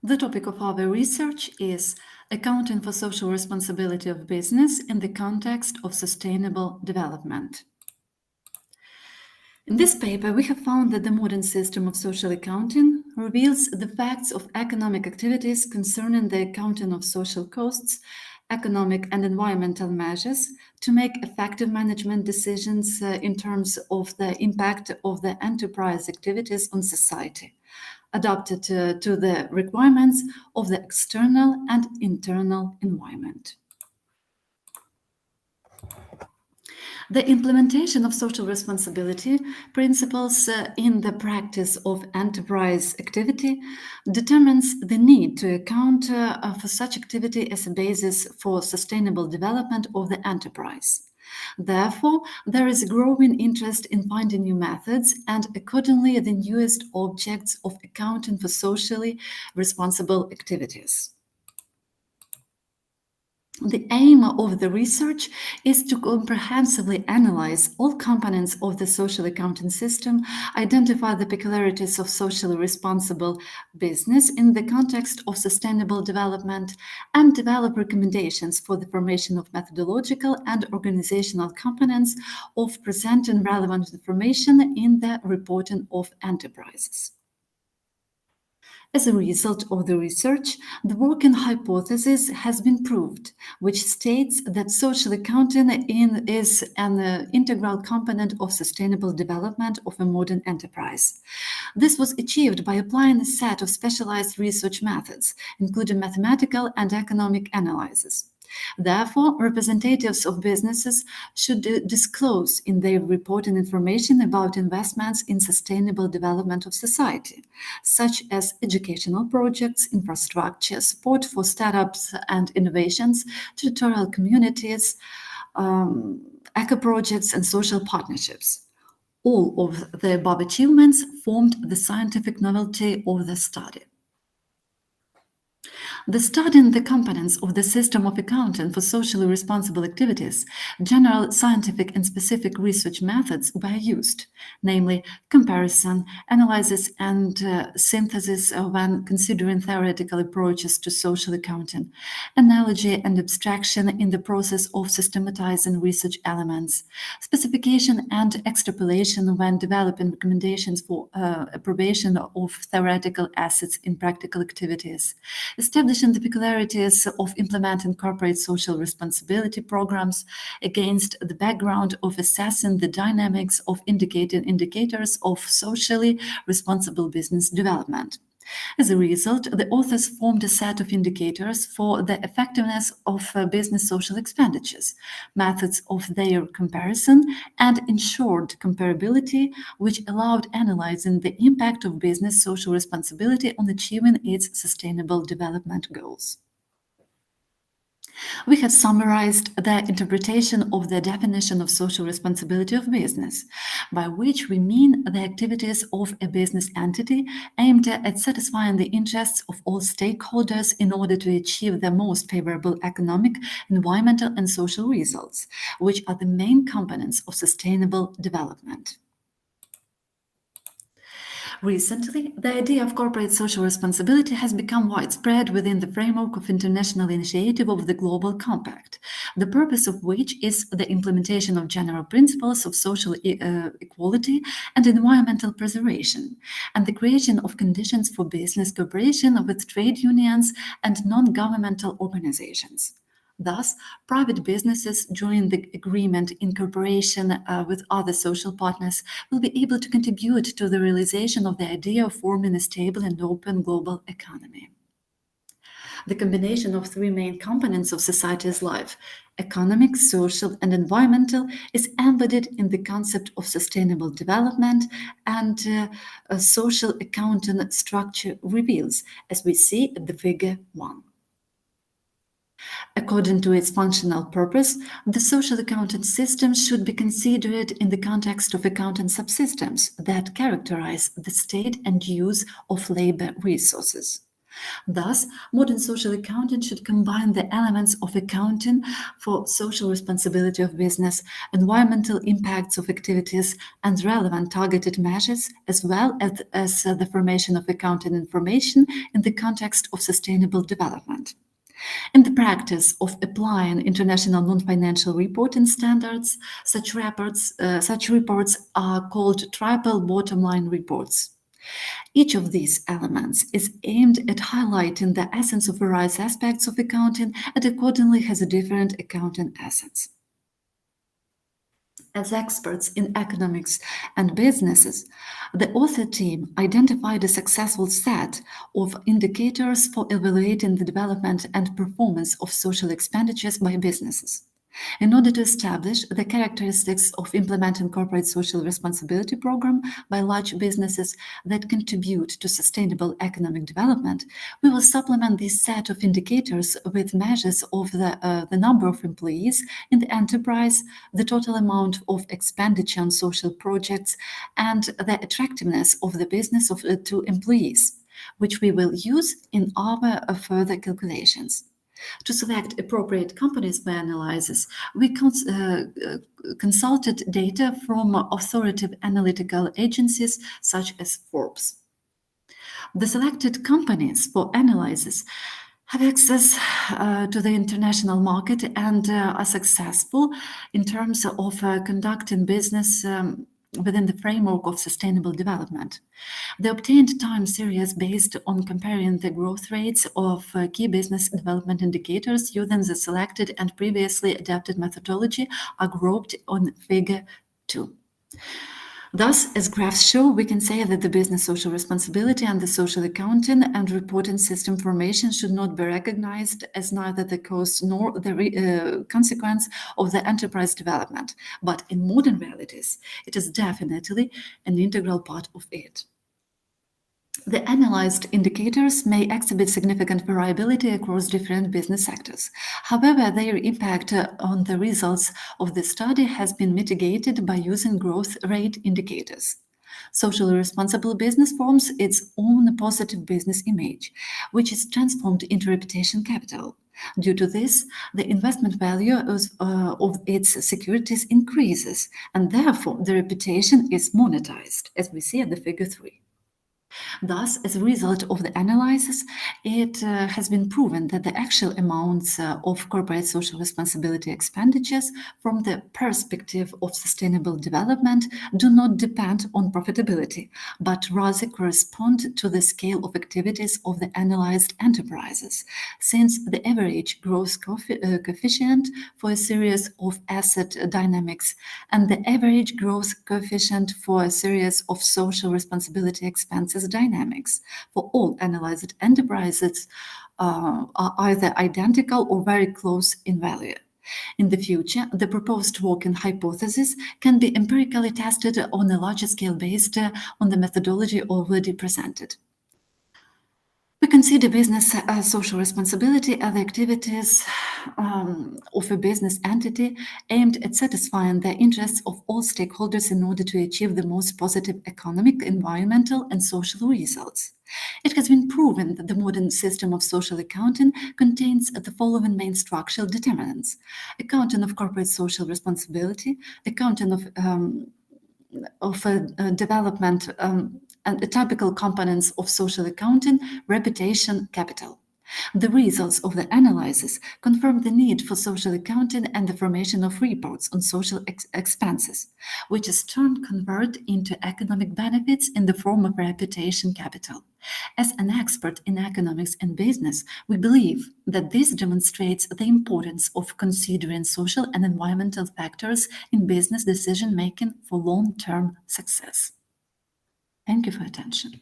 The topic of our research is accounting for social responsibility of business in the context of sustainable development. In this paper, we have found that the modern system of social accounting reveals the facts of economic activities concerning the accounting of social costs, economic and environmental measures to make effective management decisions in terms of the impact of the enterprise activities on society, adapted to the requirements of the external and internal environment. The implementation of social responsibility principles in the practice of enterprise activity determines the need to account for such activity as a basis for sustainable development of the enterprise. Therefore, there is a growing interest in finding new methods and accordingly the newest objects of accounting for socially responsible activities. The aim of the research is to comprehensively analyze all components of the social accounting system, identify the peculiarities of socially responsible business in the context of sustainable development, and develop recommendations for the formation of methodological and organizational components of presenting relevant information in the reporting of enterprises. As a result of the research, the working hypothesis has been proved, which states that social accounting is an integral component of sustainable development of a modern enterprise. This was achieved by applying a set of specialized research methods, including mathematical and economic analysis. Therefore, representatives of businesses should disclose in their reporting information about investments in sustainable development of society, such as educational projects, infrastructure, support for startups and innovations, tutorial communities, eco projects, and social partnerships. All of the above achievements formed the scientific novelty of the study. The studying the components of the system of accounting for socially responsible activities, general scientific and specific research methods were used, namely comparison, analysis, and synthesis when considering theoretical approaches to social accounting, analogy and abstraction in the process of systematizing research elements, specification and extrapolation when developing recommendations for approbation of theoretical assets in practical activities, establishing the peculiarities of implementing corporate social responsibility programs against the background of assessing the dynamics of indicators of socially responsible business development. As a result, the authors formed a set of indicators for the effectiveness of business social expenditures, methods of their comparison, and ensured comparability, which allowed analyzing the impact of business social responsibility on achieving its sustainable development goals. We have summarized the interpretation of the definition of social responsibility of business, by which we mean the activities of a business entity aimed at satisfying the interests of all stakeholders in order to achieve the most favorable economic, environmental, and social results, which are the main components of sustainable development. Recently, the idea of corporate social responsibility has become widespread within the framework of international initiative of the Global Compact, the purpose of which is the implementation of general principles of social equality and environmental preservation, and the creation of conditions for business cooperation with trade unions and non-governmental organizations. Thus, private businesses join the agreement in cooperation with other social partners will be able to contribute to the realization of the idea of forming a stable and open global economy. The combination of three main components of society's life, economic, social, and environmental, is embodied in the concept of sustainable development, and a social accounting structure reveals, as we see at the figure 1. According to its functional purpose, the social accounting system should be considered in the context of accounting subsystems that characterize the state and use of labor resources. Thus, modern social accounting should combine the elements of accounting for social responsibility of business, environmental impacts of activities, and relevant targeted measures, as well as the formation of accounting information in the context of sustainable development. In the practice of applying international non-financial reporting standards, such reports are called triple bottom line reports. Each of these elements is aimed at highlighting the essence of various aspects of accounting and accordingly has a different accounting essence. As experts in economics and businesses, the author team identified a successful set of indicators for evaluating the development and performance of social expenditures by businesses. In order to establish the characteristics of implementing corporate social responsibility program by large businesses that contribute to sustainable economic development, we will supplement this set of indicators with measures of the number of employees in the enterprise, the total amount of expenditure on social projects, and the attractiveness of the business to employees, which we will use in our further calculations. To select appropriate companies for analysis, we consulted data from authoritative analytical agencies such as Forbes. The selected companies for analysis have access to the international market and are successful in terms of conducting business within the framework of sustainable development. The obtained time series based on comparing the growth rates of key business development indicators using the selected and previously adapted methodology are grouped on Figure 2. Thus, as graphs show, we can say that the business social responsibility and the social accounting and reporting system formation should not be recognized as neither the cause nor the consequence of the enterprise development, but in modern realities, it is definitely an integral part of it. The analyzed indicators may exhibit significant variability across different business sectors. However, their impact on the results of the study has been mitigated by using growth rate indicators. Socially responsible business forms its own positive business image, which is transformed into reputation capital. Due to this, the investment value of its securities increases, and therefore the reputation is monetized, as we see at the figure 3. Thus, as a result of the analysis, it has been proven that the actual amounts of corporate social responsibility expenditures from the perspective of sustainable development do not depend on profitability, but rather correspond to the scale of activities of the analyzed enterprises, since the average growth coefficient for a series of asset dynamics and the average growth coefficient for a series of social responsibility expenses dynamics for all analyzed enterprises are either identical or very close in value. In the future, the proposed working hypothesis can be empirically tested on a larger scale based on the methodology already presented. We consider business social responsibility as the activities of a business entity aimed at satisfying the interests of all stakeholders in order to achieve the most positive economic, environmental, and social results. It has been proven that the modern system of social accounting contains the following main structural determinants: accounting of corporate social responsibility, accounting of development and the typical components of social accounting, reputation, capital. The results of the analysis confirm the need for social accounting and the formation of reports on social expenses, which is turn convert into economic benefits in the form of reputation capital. As an expert in economics and business, we believe that this demonstrates the importance of considering social and environmental factors in business decision making for long-term success. Thank you for attention.